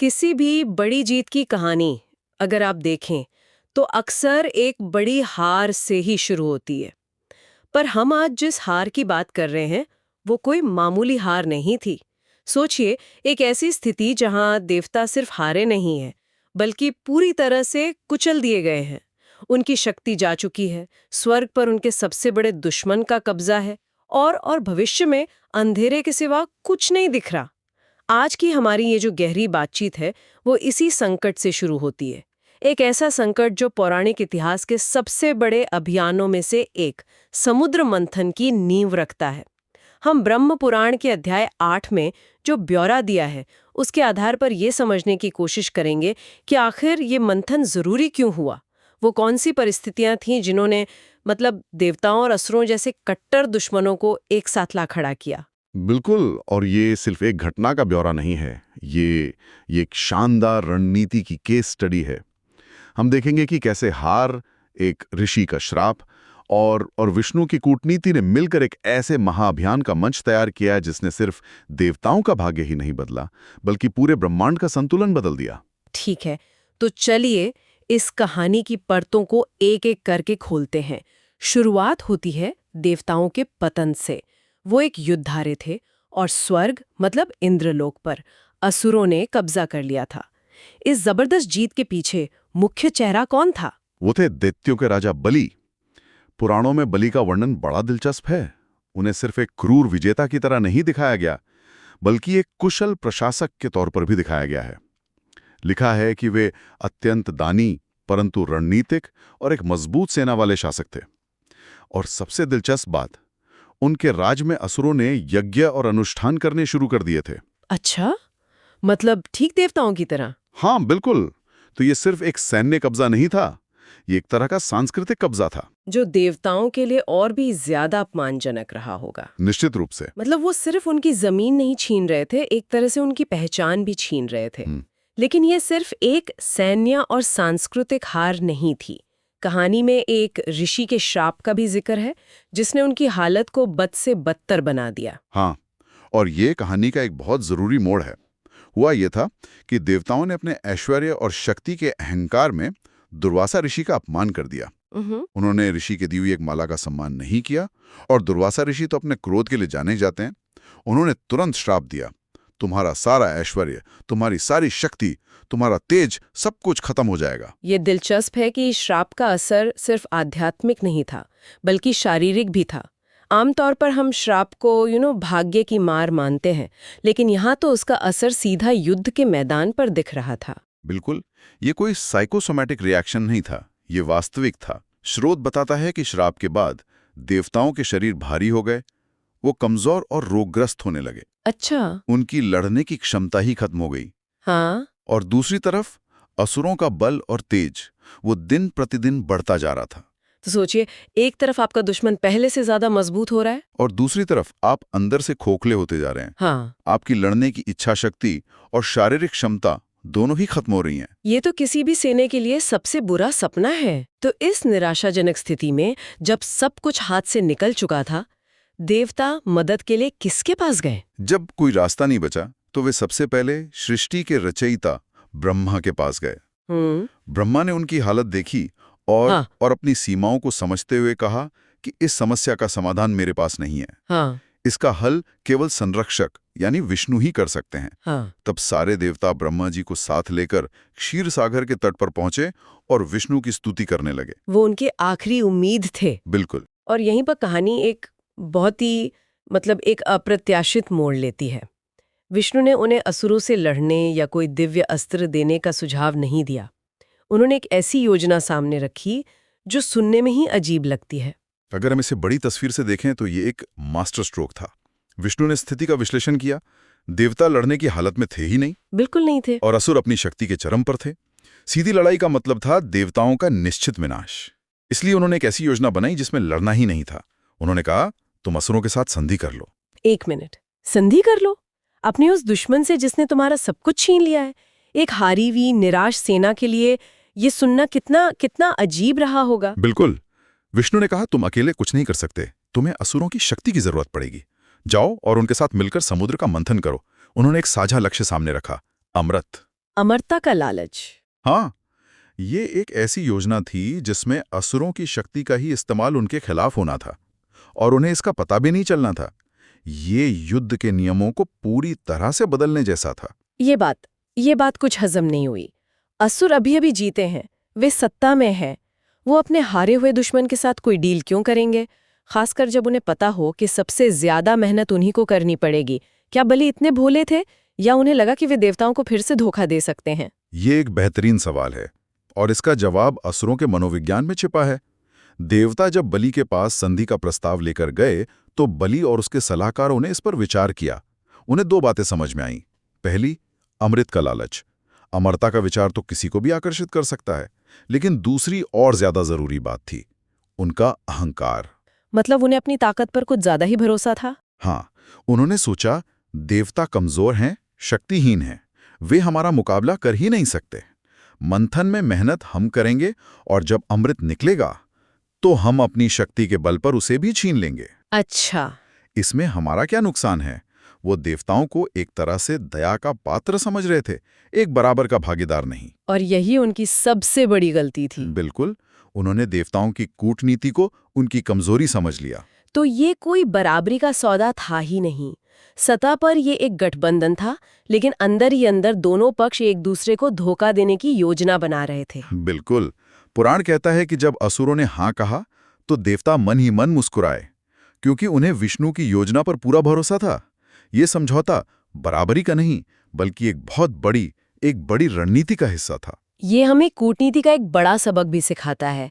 किसी भी बड़ी जीत की कहानी अगर आप देखें तो अक्सर एक बड़ी हार से ही शुरू होती है। पर हम आज जिस हार की बात कर रहे हैं वो कोई मामूली हार नहीं थी। सोचिए, एक ऐसी स्थिति जहां देवता सिर्फ हारे नहीं हैं बल्कि पूरी तरह से कुचल दिए गए हैं। उनकी शक्ति जा चुकी है, स्वर्ग पर उनके सबसे बड़े दुश्मन का कब्जा है और भविष्य में अंधेरे के सिवा कुछ नहीं दिख रहा। आज की हमारी ये जो गहरी बातचीत है वो इसी संकट से शुरू होती है। एक ऐसा संकट जो पौराणिक इतिहास के सबसे बड़े अभियानों में से एक समुद्र मंथन की नींव रखता है। हम ब्रह्म पुराण के अध्याय 8 में जो ब्यौरा दिया है उसके आधार पर ये समझने की कोशिश करेंगे कि आखिर ये मंथन जरूरी क्यों हुआ। वो कौन सी परिस्थितियां थीं जिन्होंने देवताओं और असुरों जैसे कट्टर दुश्मनों को एक साथ ला खड़ा किया। बिल्कुल। और ये सिर्फ एक घटना का ब्यौरा नहीं है, ये एक शानदार रणनीति की केस स्टडी है। हम देखेंगे कि कैसे हार, एक ऋषि का श्राप और विष्णु की कूटनीति ने मिलकर एक ऐसे महाअभियान का मंच तैयार किया जिसने सिर्फ देवताओं का भाग्य ही नहीं बदला बल्कि पूरे ब्रह्मांड का संतुलन बदल दिया। ठीक है, तो चलिए इस कहानी की परतों को एक एक करके खोलते हैं। शुरुआत होती है देवताओं के पतन से। वो एक युद्धारे थे और स्वर्ग इंद्रलोक पर असुरों ने कब्जा कर लिया था। इस जबरदस्त जीत के पीछे मुख्य चेहरा कौन था? वो थे दैत्यों के राजा बलि। पुराणों में बलि का वर्णन बड़ा दिलचस्प है। उन्हें सिर्फ एक क्रूर विजेता की तरह नहीं दिखाया गया बल्कि एक कुशल प्रशासक के तौर पर भी दिखाया गया है। लिखा है कि वे अत्यंत दानी परंतु रणनीतिक और एक मजबूत सेना वाले शासक थे। और सबसे दिलचस्प बात, उनके राज में असुरों ने यज्ञ और अनुष्ठान करने शुरू कर दिए थे। अच्छा, ठीक देवताओं की तरह? हाँ बिल्कुल। तो ये सिर्फ एक सैन्य कब्जा नहीं था, ये एक तरह का सांस्कृतिक कब्जा था, जो देवताओं के लिए और भी ज्यादा अपमानजनक रहा होगा। निश्चित रूप से। वो सिर्फ उनकी जमीन नहीं छीन रहे थे, एक तरह से उनकी पहचान भी छीन रहे थे। लेकिन ये सिर्फ एक सैन्य और सांस्कृतिक हार नहीं थी। कहानी में एक ऋषि के श्राप का भी जिक्र है जिसने उनकी हालत को बद से बदतर बना दिया। हाँ, और ये कहानी का एक बहुत जरूरी मोड़ है। हुआ ये था कि देवताओं ने अपने ऐश्वर्य और शक्ति के अहंकार में दुर्वासा ऋषि का अपमान कर दिया। उन्होंने ऋषि के दी हुई एक माला का सम्मान नहीं किया और दुर्वासा ऋषि तो अपने क्रोध के लिए जाने जाते हैं। उन्होंने तुरंत श्राप दिया, तुम्हारा सारा ऐश्वर्य, तुम्हारी सारी शक्ति, तुम्हारा तेज, सब कुछ खत्म हो जाएगा। ये दिलचस्प है कि श्राप का असर सिर्फ आध्यात्मिक नहीं था बल्कि शारीरिक भी था। आमतौर पर हम श्राप को भाग्य की मार मानते हैं, लेकिन यहाँ तो उसका असर सीधा युद्ध के मैदान पर दिख रहा था। बिल्कुल, ये कोई साइकोसोमैटिक रिएक्शन नहीं था, ये वास्तविक था। स्रोत बताता है कि श्राप के बाद देवताओं के शरीर भारी हो गए, वो कमजोर और रोगग्रस्त होने लगे। अच्छा। उनकी लड़ने की क्षमता ही खत्म हो गई। हाँ। और दूसरी तरफ असुरों का बल और तेज वो दिन प्रतिदिन बढ़ता जा रहा था। तो सोचिए, एक तरफ आपका दुश्मन पहले से ज्यादा मजबूत हो रहा है और दूसरी तरफ आप अंदर से खोखले होते जा रहे हैं। हाँ। आपकी लड़ने की इच्छा शक्ति और शारीरिक क्षमता दोनों ही खत्म हो रही हैं। ये तो किसी भी सेना के लिए सबसे बुरा सपना है। तो इस निराशाजनक स्थिति में जब सब कुछ हाथ से निकल चुका था, देवता मदद के लिए किसके पास गए? जब कोई रास्ता नहीं बचा तो वे सबसे पहले सृष्टि के रचयिता ब्रह्मा के पास गए। ब्रह्मा ने उनकी हालत देखी और अपनी सीमाओं को समझते हुए कहा कि इस समस्या का समाधान मेरे पास नहीं है। हाँ। इसका हल केवल संरक्षक यानी विष्णु ही कर सकते हैं। हाँ। तब सारे देवता ब्रह्मा जी को साथ लेकर क्षीर सागर के तट पर पहुंचे और विष्णु की स्तुति करने लगे। वो उनके आखिरी उम्मीद थे। बिल्कुल। और यहीं पर कहानी एक बहुत ही एक अप्रत्याशित मोड़ लेती है। विष्णु ने उन्हें असुरों से लड़ने या कोई दिव्य अस्त्र देने का सुझाव नहीं दिया। उन्होंने एक ऐसी योजना सामने रखी जो सुनने में ही अजीब लगती है। अगर हम इसे बड़ी तस्वीर से देखें तो ये एक मास्टर स्ट्रोक था। विष्णु ने स्थिति का विश्लेषण किया। देवता लड़ने की हालत में थे ही नहीं, बिल्कुल नहीं थे, और असुर अपनी शक्ति के चरम पर थे। सीधी लड़ाई का मतलब था देवताओं का निश्चित विनाश। इसलिए उन्होंने एक ऐसी योजना बनाई जिसमें लड़ना ही नहीं था। उन्होंने कहा, तुम असुरों के साथ संधि कर लो। 1 मिनट, संधि कर लो? अपने उस दुश्मन से जिसने तुम्हारा सब कुछ छीन लिया है? एक हारी हुई निराश सेना के लिए ये सुनना कितना अजीब रहा होगा। बिल्कुल। विष्णु ने कहा, तुम अकेले कुछ नहीं कर सकते, तुम्हें असुरों की शक्ति की जरूरत पड़ेगी। जाओ और उनके साथ मिलकर समुद्र का मंथन करो। उन्होंने एक साझा लक्ष्य सामने रखा, अमृत। अमरता का लालच। हाँ, ये एक ऐसी योजना थी जिसमें असुरों की शक्ति का ही इस्तेमाल उनके खिलाफ होना था और उन्हें इसका पता भी नहीं चलना था। ये युद्ध के नियमों को पूरी तरह से बदलने जैसा था। ये बात कुछ हजम नहीं हुई। असुर अभी अभी जीते हैं, वे सत्ता में हैं। वो अपने हारे हुए दुश्मन के साथ कोई डील क्यों करेंगे, खासकर जब उन्हें पता हो कि सबसे ज्यादा मेहनत उन्हीं को करनी पड़ेगी। क्या बलि इतने भोले थे या उन्हें लगा कि वे देवताओं को फिर से धोखा दे सकते हैं? ये एक बेहतरीन सवाल है और इसका जवाब असुरों के मनोविज्ञान में छिपा है। देवता जब बलि के पास संधि का प्रस्ताव लेकर गए तो बलि और उसके सलाहकारों ने इस पर विचार किया। उन्हें दो बातें समझ में आईं। पहली, अमृत का लालच। अमरता का विचार तो किसी को भी आकर्षित कर सकता है, लेकिन दूसरी और ज्यादा जरूरी बात थी उनका अहंकार। मतलब उन्हें अपनी ताकत पर कुछ ज्यादा ही भरोसा था। हाँ, उन्होंने सोचा देवता कमजोर हैं, शक्तिहीन हैं, वे हमारा मुकाबला कर ही नहीं सकते। मंथन में मेहनत हम करेंगे और जब अमृत निकलेगा तो हम अपनी शक्ति के बल पर उसे भी छीन लेंगे। अच्छा, इसमें हमारा क्या नुकसान है? वो देवताओं को एक तरह से दया का पात्र समझ रहे थे, एक बराबर का भागीदार नहीं। और यही उनकी सबसे बड़ी गलती थी। बिल्कुल, उन्होंने देवताओं की कूटनीति को उनकी कमजोरी समझ लिया। तो ये कोई बराबरी का सौदा था ही नहीं। सतह पर ये एक गठबंधन था, लेकिन अंदर ही अंदर दोनों पक्ष एक दूसरे को धोखा देने की योजना बना रहे थे। बिल्कुल, पुराण कहता है कि जब असुरों ने हाँ कहा तो देवता मन ही मन मुस्कुराए, क्योंकि उन्हें विष्णु की योजना पर पूरा भरोसा था। ये समझौता बराबरी का नहीं, बल्कि एक बड़ी रणनीति का हिस्सा था। ये हमें कूटनीति का एक बड़ा सबक भी सिखाता है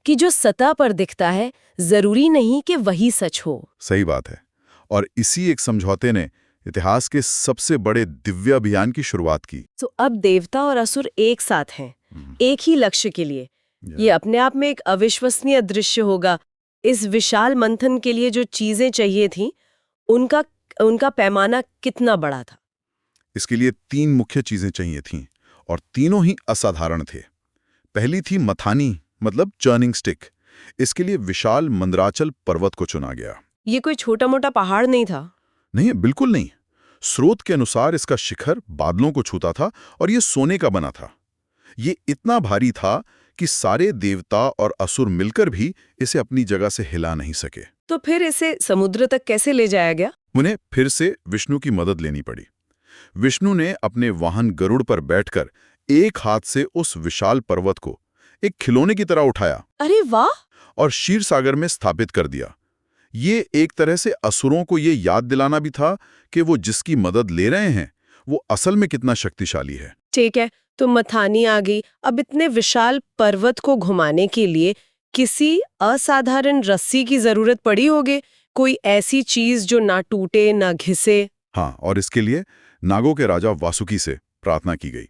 कि जो सतह पर दिखता है जरूरी नहीं कि वही सच हो। सही बात है। और इसी एक समझौते ने इतिहास के सबसे बड़े दिव्य अभियान की शुरुआत की। तो अब देवता और असुर एक साथ हैं, एक ही लक्ष्य के लिए। ये अपने आप में एक अविश्वसनीय दृश्य होगा। इस विशाल मंथन के लिए जो चीजें चाहिए थीं, उनका पैमाना कितना बड़ा था? इसके लिए 3 मुख्य चीजें चाहिए थीं और तीनों ही असाधारण थे। पहली थी मथानी, मतलब चर्निंग स्टिक। इसके लिए विशाल मंदराचल पर्वत को चुना गया। ये कोई छोटा मोटा पहाड़ नहीं था। नहीं, बिल्कुल नहीं। स्रोत के अनुसार इसका शिखर बादलों को छूता था और ये सोने का बना था। ये इतना भारी था कि सारे देवता और असुर मिलकर भी इसे अपनी जगह से हिला नहीं सके। तो फिर इसे समुद्र तक कैसे ले जाया गया? उन्हें फिर से विष्णु की मदद लेनी पड़ी। विष्णु ने अपने वाहन गरुड़ पर बैठकर एक हाथ से उस विशाल पर्वत को एक खिलौने की तरह उठाया। अरे वाह! और क्षीर सागर में स्थापित कर दिया। ये एक तरह से असुरों को ये याद दिलाना भी था कि वो जिसकी मदद ले रहे हैं वो असल में कितना शक्तिशाली है। ठीक है, तो मथानी आ गई। अब इतने विशाल पर्वत को घुमाने के लिए किसी असाधारण रस्सी की जरूरत पड़ी होगी, कोई ऐसी चीज जो ना टूटे ना घिसे। हाँ, और इसके लिए नागों के राजा वासुकी से प्रार्थना की गई।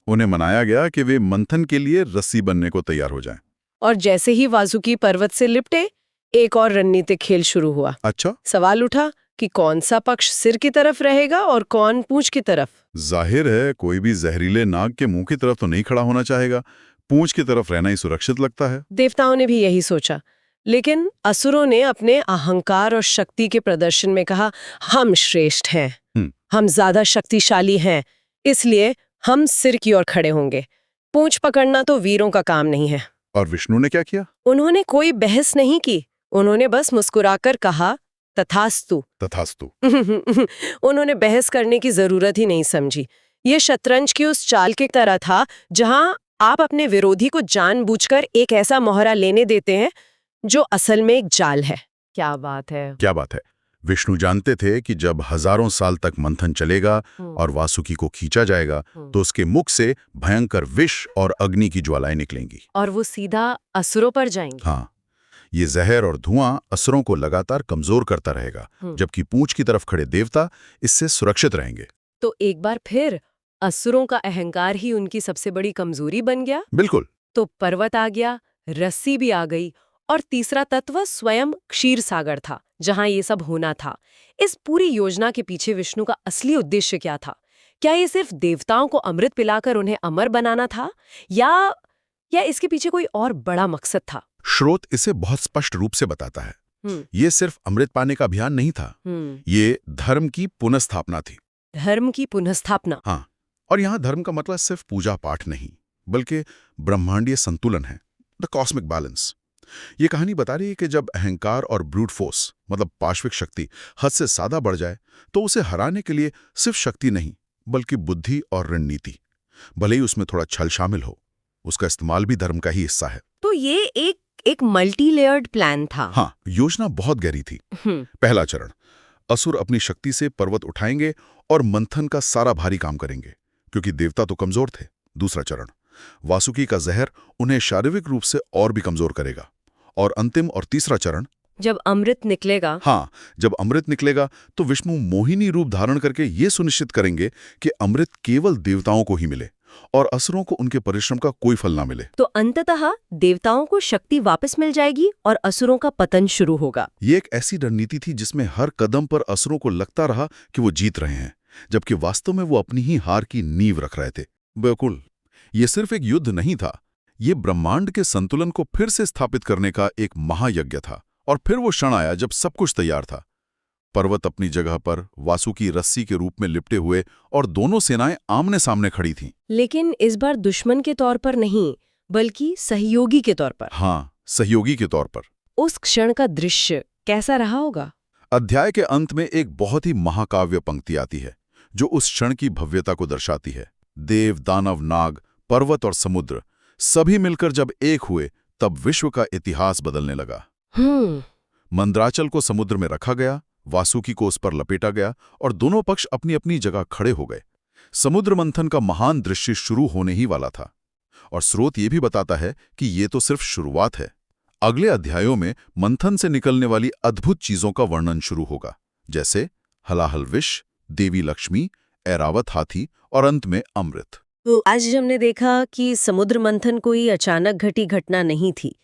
उन्हें मनाया गया कि वे मंथन के लिए रस्सी बनने को तैयार हो जाएं। और जैसे ही वासुकी पर्वत से लिपटे, एक और रणनीतिक खेल शुरू हुआ। अच्छा, सवाल उठा कि कौन सा पक्ष सिर की तरफ रहेगा और कौन पूंछ की तरफ। जाहिर है कोई भी जहरीले नाग के मुंह की तरफ तो नहीं खड़ा होना चाहेगा। पूंछ की तरफ रहना ही सुरक्षित लगता है। देवताओं ने भी यही सोचा, लेकिन असुरों ने अपने अहंकार और शक्ति के प्रदर्शन में कहा, हम श्रेष्ठ हैं, हम ज्यादा शक्तिशाली हैं, इसलिए हम सिर की ओर खड़े होंगे। पूंछ पकड़ना तो वीरों का काम नहीं है। और विष्णु ने क्या किया? उन्होंने कोई बहस नहीं की। उन्होंने बस मुस्कुराकर कहा, तथास्तु। तथास्तु। उन्होंने बहस करने की जरूरत ही नहीं समझी। ये शतरंज की उस चाल की तरह था जहां आप अपने विरोधी को जानबूझकर एक ऐसा मोहरा लेने देते हैं जो असल में एक जाल है। क्या बात है! क्या बात है! विष्णु जानते थे कि जब हजारों साल तक मंथन चलेगा और वासुकी को खींचा जाएगा तो उसके मुख से भयंकर विष और अग्नि की ज्वालाएं निकलेंगी और वो सीधा असुरों पर जाएंगी। हाँ, ये जहर और धुआं असुरों को लगातार कमजोर करता रहेगा, जबकि पूंछ की तरफ खड़े देवता इससे सुरक्षित रहेंगे। तो एक बार फिर असुरों का अहंकार ही उनकी सबसे बड़ी कमजोरी बन गया। बिल्कुल। तो पर्वत आ गया, रस्सी भी आ गई, और तीसरा तत्व स्वयं क्षीर सागर था जहां ये सब होना था। इस पूरी योजना के पीछे विष्णु का असली उद्देश्य क्या था? क्या ये सिर्फ देवताओं को अमृत पिलाकर उन्हें अमर बनाना था, या इसके पीछे कोई और बड़ा मकसद था? स्रोत इसे बहुत स्पष्ट रूप से बताता है। ये सिर्फ अमृत पाने का अभियान नहीं था, ये धर्म की पुनर्स्थापना थी। धर्म की पुनर्स्थापना? हाँ, और यहाँ धर्म का मतलब सिर्फ पूजा पाठ नहीं, बल्कि ब्रह्मांडीय संतुलन है, द कॉस्मिक बैलेंस। ये कहानी बता रही है कि जब अहंकार और ब्रूट फोर्स मतलब पाश्विक शक्ति हद से ज्यादा बढ़ जाए तो उसे हराने के लिए सिर्फ शक्ति नहीं बल्कि बुद्धि और रणनीति, भले ही उसमें थोड़ा छल शामिल हो, उसका इस्तेमाल भी धर्म का ही हिस्सा है। तो ये एक मल्टी लेयर्ड प्लान था। हाँ, योजना बहुत गहरी थी। पहला चरण, असुर अपनी शक्ति से पर्वत उठाएंगे और मंथन का सारा भारी काम करेंगे, क्योंकि देवता तो कमजोर थे। दूसरा चरण, वासुकी का जहर उन्हें शारीरिक रूप से और भी कमजोर करेगा। और अंतिम और तीसरा चरण, जब अमृत निकलेगा। हाँ, जब अमृत निकलेगा तो विष्णु मोहिनी रूप धारण करके ये सुनिश्चित करेंगे कि अमृत केवल देवताओं को ही मिले और असुरों को उनके परिश्रम का कोई फल ना मिले। तो अंततः देवताओं को शक्ति वापस मिल जाएगी और असुरों का पतन शुरू होगा। ये एक ऐसी रणनीति थी जिसमें हर कदम पर असुरों को लगता रहा कि वो जीत रहे हैं, जबकि वास्तव में वो अपनी ही हार की नींव रख रहे थे। बिल्कुल, ये सिर्फ एक युद्ध नहीं था, ये ब्रह्मांड के संतुलन को फिर से स्थापित करने का एक महायज्ञ था। और फिर वो क्षण आया जब सब कुछ तैयार था। पर्वत अपनी जगह पर, वासुकी रस्सी के रूप में लिपटे हुए और दोनों सेनाएं आमने सामने खड़ी थीं। लेकिन इस बार दुश्मन के तौर पर नहीं, बल्कि सहयोगी के तौर पर। हाँ, सहयोगी के तौर पर। उस क्षण का दृश्य कैसा रहा होगा? अध्याय के अंत में एक बहुत ही महाकाव्य पंक्ति आती है जो उस क्षण की भव्यता को दर्शाती है। देव, दानव, नाग, पर्वत और समुद्र सभी मिलकर जब एक हुए तब विश्व का इतिहास बदलने लगा। मंदराचल को समुद्र में रखा गया, वासुकी को उस पर लपेटा गया और दोनों पक्ष अपनी अपनी जगह खड़े हो गए। समुद्र मंथन का महान दृश्य शुरू होने ही वाला था। और स्रोत ये भी बताता है कि ये तो सिर्फ शुरुआत है। अगले अध्यायों में मंथन से निकलने वाली अद्भुत चीजों का वर्णन शुरू होगा, जैसे हलाहल विष, देवी लक्ष्मी, ऐरावत हाथी और अंत में अमृत। तो आज हमने देखा कि समुद्र मंथन कोई अचानक घटी घटना नहीं थी।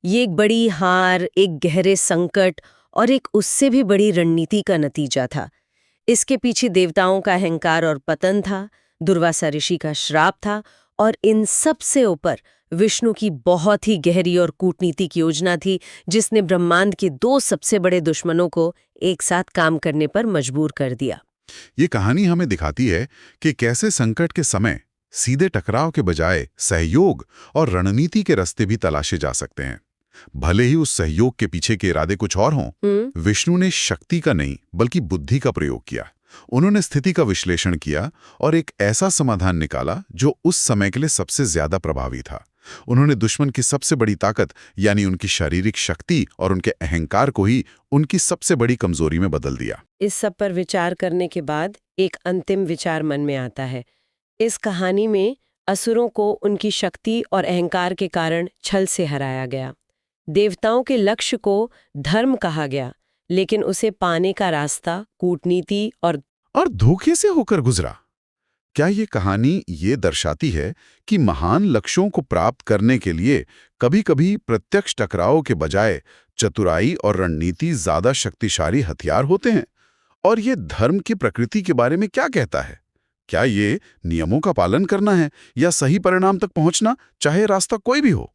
ये एक बड़ी हार, एक गहरे संकट और एक उससे भी बड़ी रणनीति का नतीजा था। इसके पीछे देवताओं का अहंकार और पतन था, दुर्वासा ऋषि का श्राप था और इन सब से ऊपर विष्णु की बहुत ही गहरी और कूटनीतिक योजना थी, जिसने ब्रह्मांड के दो सबसे बड़े दुश्मनों को एक साथ काम करने पर मजबूर कर दिया। ये कहानी हमें दिखाती है कि कैसे संकट के समय सीधे टकराव के बजाय सहयोग और रणनीति के रास्ते भी तलाशे जा सकते हैं, भले ही उस सहयोग के पीछे के इरादे कुछ और हों। विष्णु ने शक्ति का नहीं बल्कि बुद्धि का प्रयोग किया। उन्होंने स्थिति का विश्लेषण किया और एक ऐसा समाधान निकाला जो उस समय के लिए सबसे ज्यादा प्रभावी था। उन्होंने दुश्मन की सबसे बड़ी ताकत यानी उनकी शारीरिक शक्ति और उनके अहंकार को ही उनकी सबसे बड़ी कमजोरी में बदल दिया। इस सब पर विचार करने के बाद एक अंतिम विचार मन में आता है। इस कहानी में असुरों को उनकी शक्ति और अहंकार के कारण छल से हराया गया। देवताओं के लक्ष्य को धर्म कहा गया, लेकिन उसे पाने का रास्ता कूटनीति और धोखे से होकर गुजरा। क्या ये कहानी ये दर्शाती है कि महान लक्ष्यों को प्राप्त करने के लिए कभी-कभी प्रत्यक्ष टकराव के बजाय चतुराई और रणनीति ज्यादा शक्तिशाली हथियार होते हैं? और ये धर्म की प्रकृति के बारे में क्या कहता है? क्या ये नियमों का पालन करना है या सही परिणाम तक पहुंचना, चाहे रास्ता कोई भी हो?